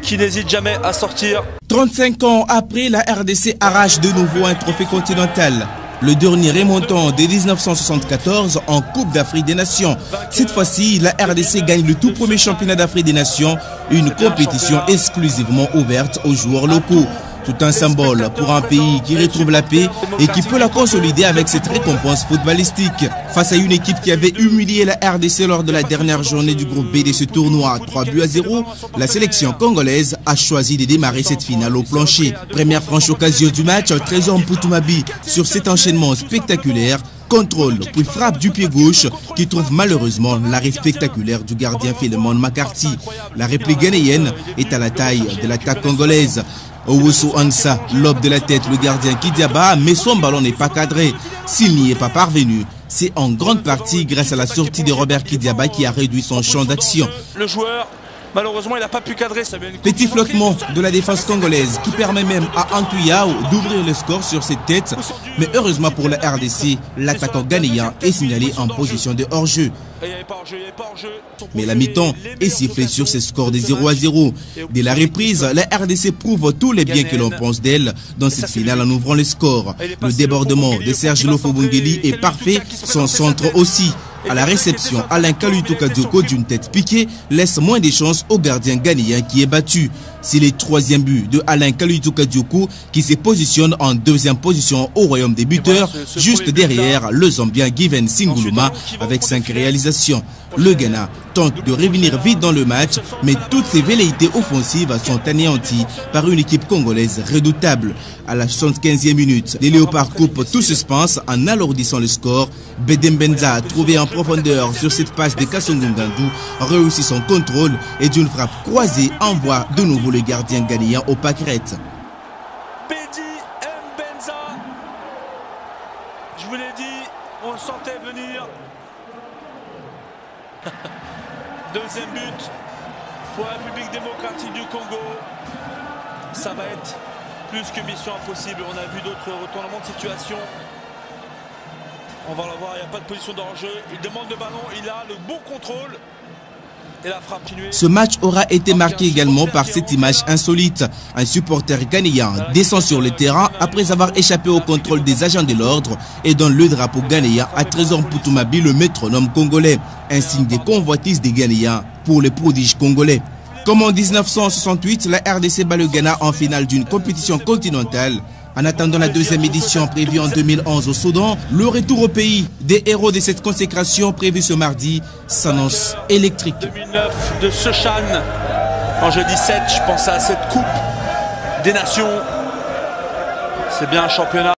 qui n'hésite jamais à sortir. 35 ans après, la RDC arrache de nouveau un trophée continental. Le dernier remontant de 1974 en Coupe d'Afrique des Nations. Cette fois-ci, la RDC gagne le tout premier championnat d'Afrique des Nations, une compétition exclusivement ouverte aux joueurs locaux. Tout un symbole pour un pays qui retrouve la paix et qui peut la consolider avec cette récompense footballistique. Face à une équipe qui avait humilié la RDC lors de la dernière journée du groupe B de ce tournoi, 3-0, la sélection congolaise a choisi de démarrer cette finale au plancher. Première franche occasion du match, Trésor Mpoutumabi sur cet enchaînement spectaculaire. Contrôle, puis frappe du pied gauche qui trouve malheureusement l'arrêt spectaculaire du gardien Philemon McCarthy. La réplique ghanéenne est à la taille de l'attaque congolaise. Owusu Ansa lobe de la tête le gardien Kidiaba, mais son ballon n'est pas cadré. S'il n'y est pas parvenu, c'est en grande partie grâce à la sortie de Robert Kidiaba qui a réduit son champ d'action. Le joueur, malheureusement, il n'a pas pu cadrer. Petit flottement de la défense congolaise qui permet même à Antuyao d'ouvrir le score sur cette tête. Mais heureusement pour la RDC, l'attaquant ghanéen est signalé en position de hors-jeu. Mais la mi-temps est sifflée sur ce score de 0-0. Dès la reprise, la RDC prouve tous les biens que l'on pense d'elle dans cette finale en ouvrant le score. Le débordement de Serge Lofo-Bungeli est parfait, son centre aussi. À la réception, Alain Kalutuka Dioko d'une tête piquée laisse moins de chances au gardien ghanéen qui est battu. C'est le troisième but de Alain Kalutuka Dioko qui se positionne en deuxième position au royaume des buteurs, juste derrière le Zambien Given Singuluma avec 5 réalisations. Le Ghana tente de revenir vite dans le match, mais toutes ses velléités offensives sont anéanties par une équipe congolaise redoutable. À la 75e minute, les Léopards coupent tout suspense en alourdissant le score. Bedem Benza a trouvé en profondeur sur cette passe de Kassongo Ngandou, réussit son contrôle et d'une frappe croisée envoie de nouveau le gardien ghanéen au pâquerette. Bedem Benza, je vous l'ai dit, on le sentait venir. Deuxième but pour la République démocratique du Congo. Ça va être plus que mission impossible. On a vu d'autres retournements de situation. On va la voir, il n'y a pas de position de hors-jeu. Il demande le ballon, il a le bon contrôle. Et la frappe continuée. Ce match aura été marqué également par cette image insolite. Un supporter ghanéen descend sur le terrain après avoir échappé au contrôle des agents de l'ordre et donne le drapeau ghanéen à Trésor Mpoutumabi, le métronome congolais. Un signe de convoitise des Ghanéens pour les prodiges congolais. Comme en 1968, la RDC bat le Ghana en finale d'une compétition continentale. En attendant la deuxième édition prévue en 2011 au Soudan, le retour au pays des héros de cette consécration prévue ce mardi s'annonce électrique. 2009 de Sechan, en jeudi 7, je pense à cette Coupe des Nations. C'est bien un championnat.